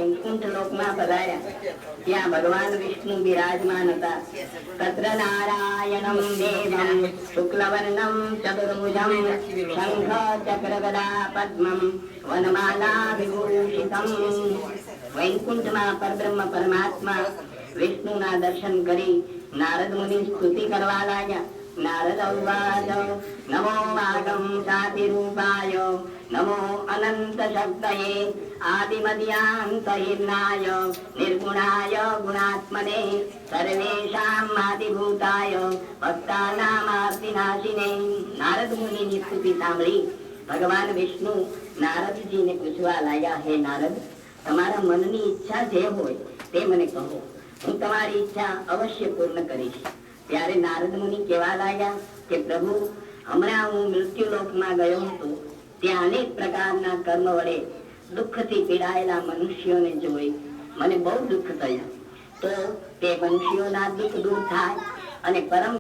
વૈકુંઠ લોકમાં પધાર્યા. ત્યાં ભગવાન વિષ્ણુ બિરાજમાન હતા. તત્ર નારાયણમ દેવમ શુક્લવર્ણમ ચતુર્ભુજમ શંખ ચક્ર ગદા પદ્મમ વનમાલા વિભૂષિતમ. વૈકુંઠમાં પરબ્રહ્મ પરમાત્મા વિષ્ણુના દર્શન કરી નારદ મુનિ સ્તુતિ કરવા લાગ્યા. નારદ ઉવાચ નમો વાગમ સાતિ રૂપાય નમો અનંત શક્તયે આદિમદ્યાંતહિર્નાય નિર્ગુણાય ગુણાત્મને સર્વેષાં આદિભૂતાય ભક્તાનામાર્તિનાશિને. નારદ મુનિની સ્તુતિ સાંભળી ભગવાન વિષ્ણુ નારદજીને પૂછવા લાગ્યા, હે નારદ, તમારા મનની ઈચ્છા જે હોય તે મને કહો, હું તમારી ઈચ્છા અવશ્ય પૂર્ણ કરીશ. ત્યારે નારદ મુનિ કહેવા લાગ્યા કે પ્રભુ, હમણાં હું મૃત્યુલોકમાં ગયો હતો. ત્યાં અનેક પ્રકારના કર્મ વડે દુઃખથી પીડાયેલા મનુષ્યોને જોઈ મને બહુ દુઃખ થયું. તો તે મનુષ્યોના દુઃખ દૂર થાય અને પરમ